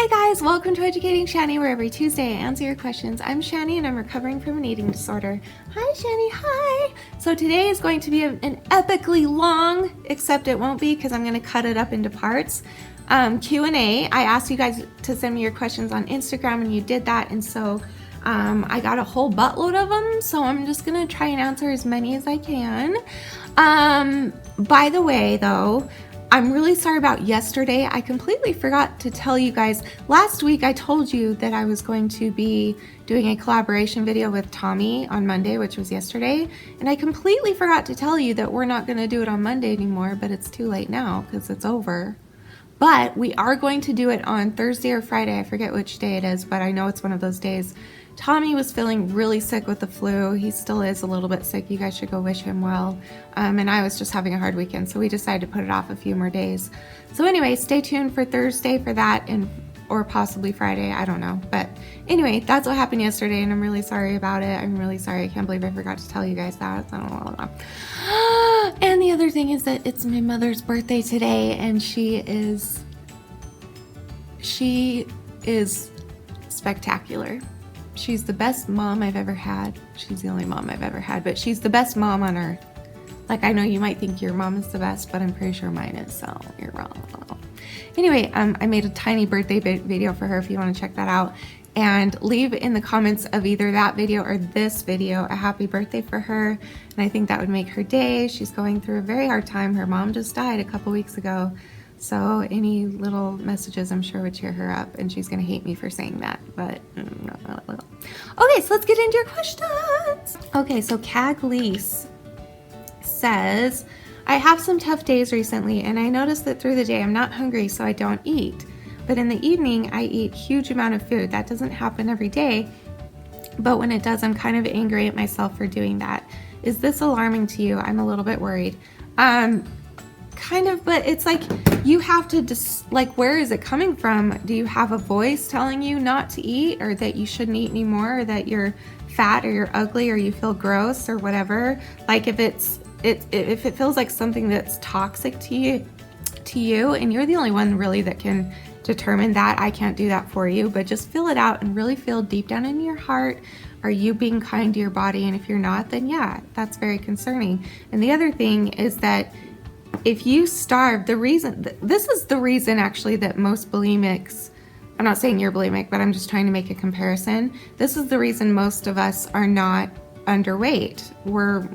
Hi guys, welcome to Educating Shanny, where every Tuesday I answer your questions. I'm Shanny and I'm recovering from an eating disorder. Hi Shanny, hi! So today is going to be an epically long, except it won't be because I'm going to cut it up into parts, Q&A. I asked you guys to send me your questions on Instagram and you did that, and so I got a whole buttload of them, so I'm just going to try and answer as many as I can. By the way though, I'm really sorry about yesterday. I completely forgot to tell you guys. Last week I told you that I was going to be doing a collaboration video with Tommy on Monday, which was yesterday. And I completely forgot to tell you that we're not going to do it on Monday anymore, but it's too late now because it's over. But we are going to do it on Thursday or Friday. I forget which day it is, but I know it's one of those days. Tommy was feeling really sick with the flu. He still is a little bit sick. You guys should go wish him well. And I was just having a hard weekend, so we decided to put it off a few more days. So anyway, stay tuned for Thursday for that, or possibly Friday. I don't know. But anyway, that's what happened yesterday, and I'm really sorry about it. I'm really sorry. I can't believe I forgot to tell you guys that. And the other thing is that it's my mother's birthday today, and she is spectacular. She's the best mom I've ever had. She's the only mom I've ever had, but she's the best mom on earth. Like, I know you might think your mom is the best, but I'm pretty sure mine is, so you're wrong. Anyway, I made a tiny birthday video for her if you want to check that out. And leave in the comments of either that video or this video a happy birthday for her. And I think that would make her day. She's going through a very hard time. Her mom just died a couple weeks ago. So any little messages I'm sure would cheer her up, and she's gonna hate me for saying that, but okay, so let's get into your questions. Okay, so Caglice says, I have some tough days recently and I noticed that through the day I'm not hungry, so I don't eat. But in the evening I eat huge amount of food. That doesn't happen every day, but when it does, I'm kind of angry at myself for doing that. Is this alarming to you? I'm a little bit worried. Kind of, but it's like you have to where is it coming from? Do you have a voice telling you not to eat, or that you shouldn't eat anymore, or that you're fat, or you're ugly, or you feel gross, or whatever? Like if it feels like something that's toxic to you, and you're the only one really that can determine that. I can't do that for you, but just feel it out and really feel deep down in your heart. Are you being kind to your body? And if you're not, then yeah, that's very concerning. And the other thing is that if you starve, this is the reason actually that most bulimics, I'm not saying you're bulimic, but I'm just trying to make a comparison. This is the reason most of us are not underweight. We're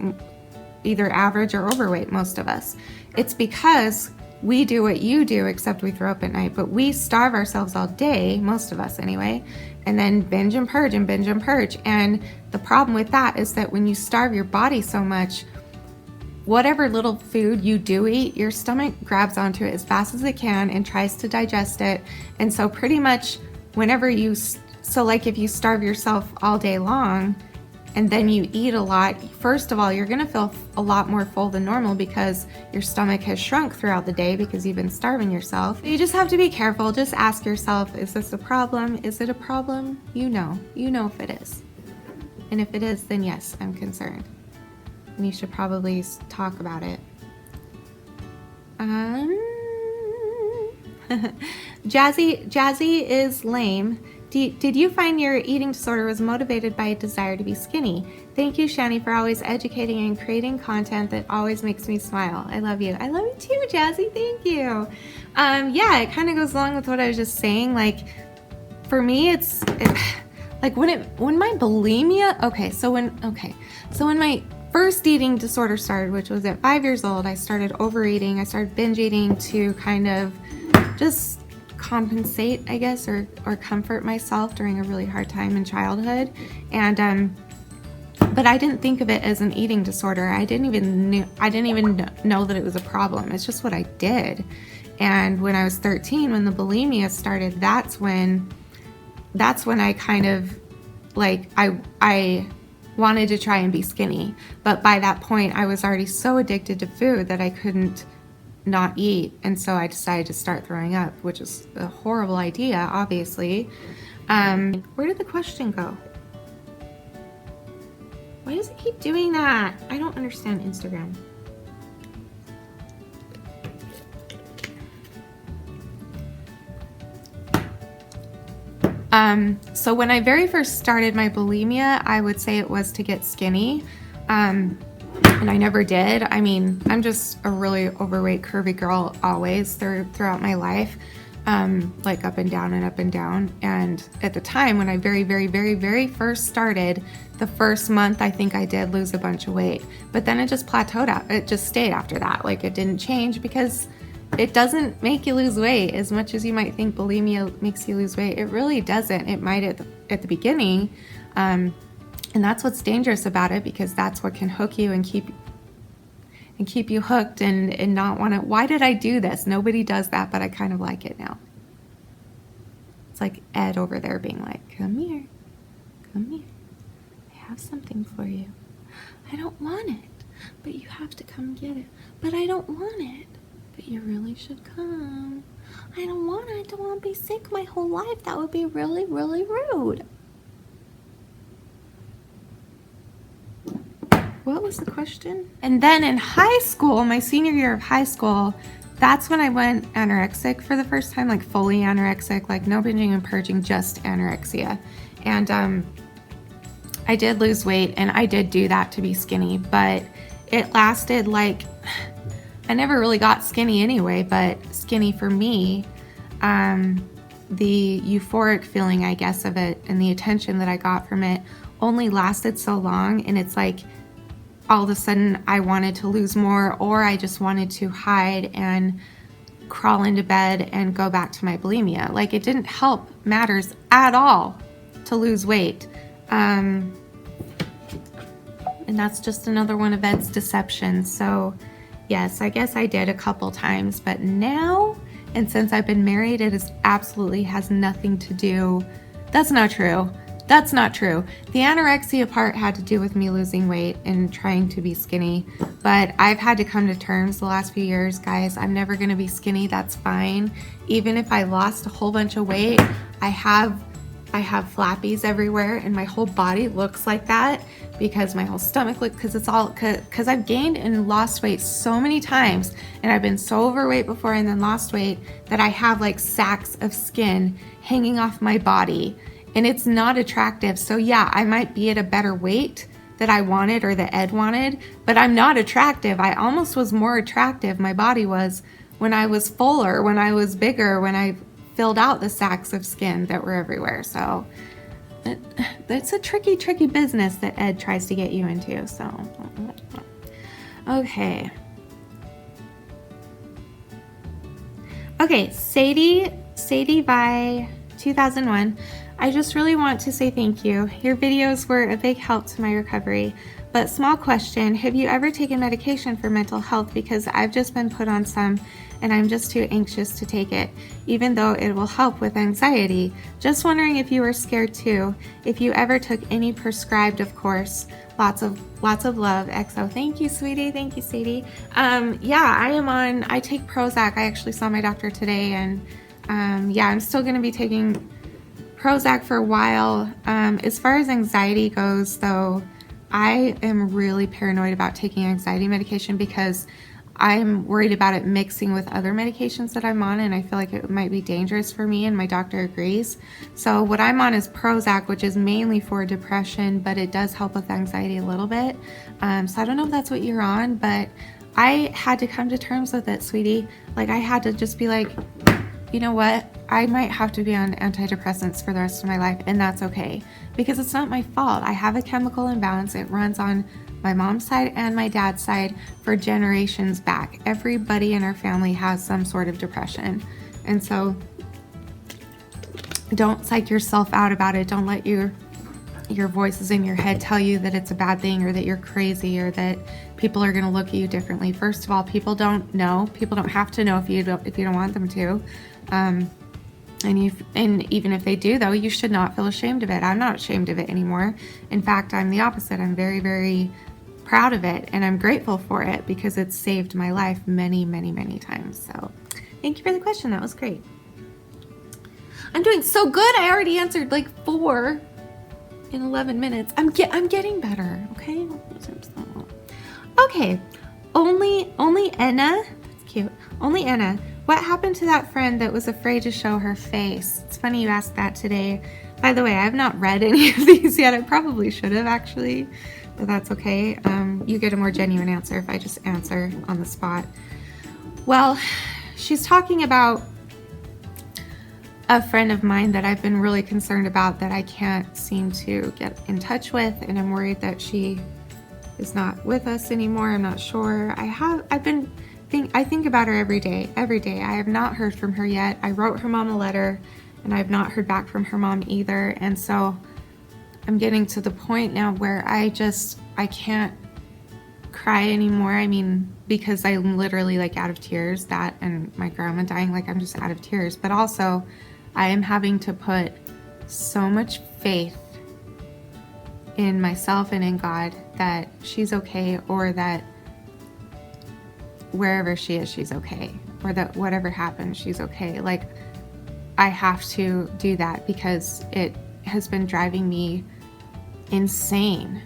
either average or overweight, most of us. It's because we do what you do, except we throw up at night, but we starve ourselves all day, most of us anyway, and then binge and purge and binge and purge. And the problem with that is that when you starve your body so much, whatever little food you do eat, your stomach grabs onto it as fast as it can and tries to digest it. And so pretty much whenever like if you starve yourself all day long and then you eat a lot, first of all, you're gonna feel a lot more full than normal because your stomach has shrunk throughout the day because you've been starving yourself. You just have to be careful. Just ask yourself, is this a problem? Is it a problem? You know if it is. And if it is, then yes, I'm concerned. And you should probably talk about it. Jazzy is lame. Did you find your eating disorder was motivated by a desire to be skinny? Thank you, Shanny, for always educating and creating content that always makes me smile. I love you. I love you too, Jazzy. Thank you. Yeah, it kind of goes along with what I was just saying. Like, for me, like when my bulimia. So when my first eating disorder started, which was at 5 years old, I started overeating. I started binge eating to kind of just compensate, I guess, or comfort myself during a really hard time in childhood. And but I didn't think of it as an eating disorder. I didn't even know that it was a problem. It's just what I did. And when I was 13, when the bulimia started, that's when I kind of like I wanted to try and be skinny, but by that point I was already so addicted to food that I couldn't not eat, and so I decided to start throwing up, which is a horrible idea, obviously. Where did the question go? Why does it keep doing that? I don't understand Instagram. So when I very first started my bulimia, I would say it was to get skinny. And I never did. I mean, I'm just a really overweight, curvy girl always throughout my life, like up and down and up and down. And at the time when I very first started, the first month, I think I did lose a bunch of weight, but then it just plateaued out. It just stayed after that. Like it didn't change because it doesn't make you lose weight as much as you might think bulimia makes you lose weight. It really doesn't. It might at the beginning. And that's what's dangerous about it, because that's what can hook you and keep you hooked and not want to. Why did I do this? Nobody does that, but I kind of like it now. It's like Ed over there being like, come here. I have something for you. I don't want it, but you have to come get it. But I don't want it, but you really should come. I don't want it. I don't want to be sick my whole life. That would be really rude. What was the question? And then in high school, my senior year of high school, that's when I went anorexic for the first time, like fully anorexic, like no binging and purging, just anorexia. And I did lose weight, and I did do that to be skinny, but it lasted like, I never really got skinny anyway, but skinny for me, the euphoric feeling, I guess, of it and the attention that I got from it only lasted so long. And it's like, all of a sudden I wanted to lose more, or I just wanted to hide and crawl into bed and go back to my bulimia. Like it didn't help matters at all to lose weight. And that's just another one of Ed's deceptions. So yes, I guess I did a couple times, but now, and since I've been married, it is absolutely has nothing to do. That's not true. That's not true. The anorexia part had to do with me losing weight and trying to be skinny, but I've had to come to terms the last few years, guys. I'm never going to be skinny. That's fine. Even if I lost a whole bunch of weight, I have flappies everywhere, and my whole body looks like that because my whole stomach looks, because I've gained and lost weight so many times, and I've been so overweight before and then lost weight that I have like sacks of skin hanging off my body. And it's not attractive. So yeah, I might be at a better weight that I wanted or that Ed wanted, but I'm not attractive. I almost was more attractive, my body was, when I was fuller, when I was bigger, when I filled out the sacks of skin that were everywhere. So it's a tricky business that Ed tries to get you into. So, okay. Okay, Sadie by 2001. I just really want to say thank you. Your videos were a big help to my recovery. But small question, have you ever taken medication for mental health? Because I've just been put on some and I'm just too anxious to take it, even though it will help with anxiety. Just wondering if you were scared too. If you ever took any prescribed, of course. Lots of love, XO. Thank you, sweetie. Thank you, Sadie. Yeah, I take Prozac. I actually saw my doctor today, and yeah, I'm still going to be taking Prozac for a while. As far as anxiety goes, though, I am really paranoid about taking anxiety medication because I'm worried about it mixing with other medications that I'm on, and I feel like it might be dangerous for me, and my doctor agrees. So what I'm on is Prozac, which is mainly for depression, but it does help with anxiety a little bit. So I don't know if that's what you're on, but I had to come to terms with it, sweetie. Like, I had to just be like, you know what? I might have to be on antidepressants for the rest of my life, and that's okay, because it's not my fault. I have a chemical imbalance. It runs on my mom's side and my dad's side for generations back. Everybody in our family has some sort of depression. And so don't psych yourself out about it. Don't let your voices in your head tell you that it's a bad thing or that you're crazy or that people are going to look at you differently. First of all, people don't know. People don't have to know if you don't want them to. And even if they do, though, you should not feel ashamed of it. I'm not ashamed of it anymore. In fact, I'm the opposite. I'm very, very proud of it, and I'm grateful for it because it's saved my life many, many, many times. So thank you for the question. That was great. I'm doing so good. I already answered like 4 in 11 minutes. I'm getting better. Okay. Okay. Only Enna. That's cute. Only Enna. What happened to that friend that was afraid to show her face? It's funny you asked that today. By the way, I have not read any of these yet. I probably should have actually, but that's okay. You get a more genuine answer if I just answer on the spot. Well, she's talking about a friend of mine that I've been really concerned about that I can't seem to get in touch with, and I'm worried that she is not with us anymore. I'm not sure. I think about her every day. I have not heard from her yet. I wrote her mom a letter and I've not heard back from her mom either. And so I'm getting to the point now where I can't cry anymore. I mean, because I'm literally like out of tears, that and my grandma dying, like I'm just out of tears. But also I am having to put so much faith in myself and in God that she's okay, or that wherever she is, she's okay, or that whatever happens, she's okay. Like, I have to do that because it has been driving me insane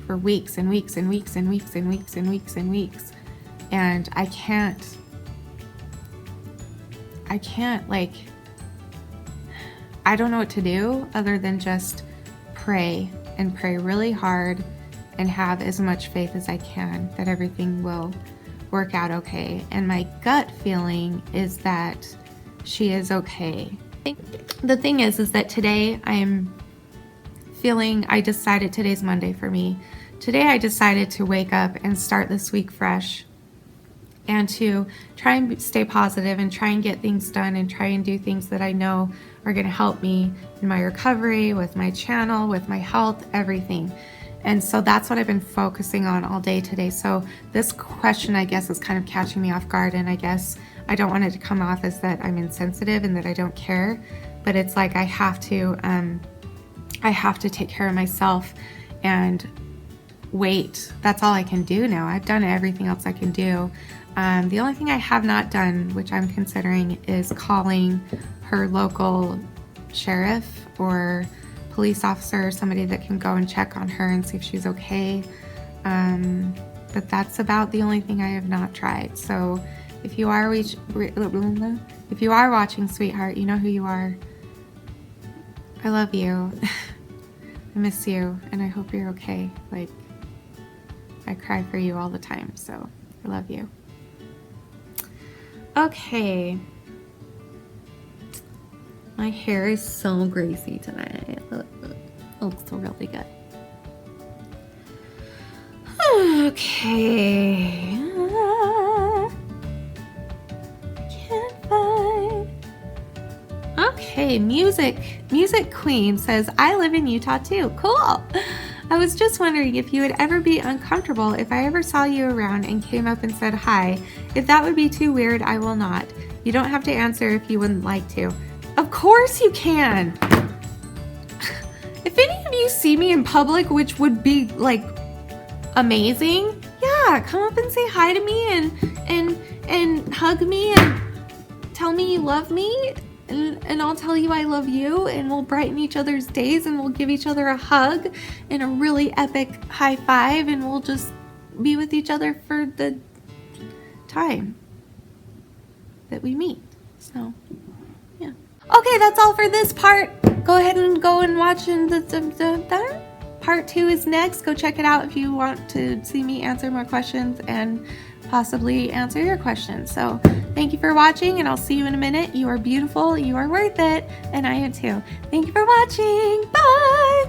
for weeks and weeks and weeks and weeks and weeks and weeks and weeks. And I can't like, I don't know what to do other than just pray and pray really hard and have as much faith as I can that everything will work out okay. And my gut feeling is that she is okay. The thing is that today I decided, today's Monday for me. Today I decided to wake up and start this week fresh and to try and stay positive and try and get things done and try and do things that I know are going to help me in my recovery, with my channel, with my health, everything. And so that's what I've been focusing on all day today. So this question, I guess, is kind of catching me off guard, and I guess I don't want it to come off as that I'm insensitive and that I don't care, but it's like I have to take care of myself and wait. That's all I can do now. I've done everything else I can do. The only thing I have not done, which I'm considering, is calling her local sheriff or police officer, or somebody that can go and check on her and see if she's okay. But that's about the only thing I have not tried. So if you are watching, sweetheart, you know who you are. I love you. I miss you, and I hope you're okay. Like, I cry for you all the time, so I love you. Okay. My hair is so greasy tonight. It looks really good. Okay. Can't find. Okay, Music Queen says, I live in Utah too. Cool. I was just wondering if you would ever be uncomfortable if I ever saw you around and came up and said hi. If that would be too weird, I will not. You don't have to answer if you wouldn't like to. Of course you can. If any of you see me in public, which would be like amazing, yeah, come up and say hi to me and hug me and tell me you love me, and I'll tell you I love you, and we'll brighten each other's days, and we'll give each other a hug and a really epic high five, and we'll just be with each other for the time that we meet. So yeah. Okay, that's all for this part. Go ahead and go and watch the part 2 is next. Go check it out if you want to see me answer more questions and possibly answer your questions. So thank you for watching, and I'll see you in a minute. You are beautiful, you are worth it, and I am too. Thank you for watching. Bye.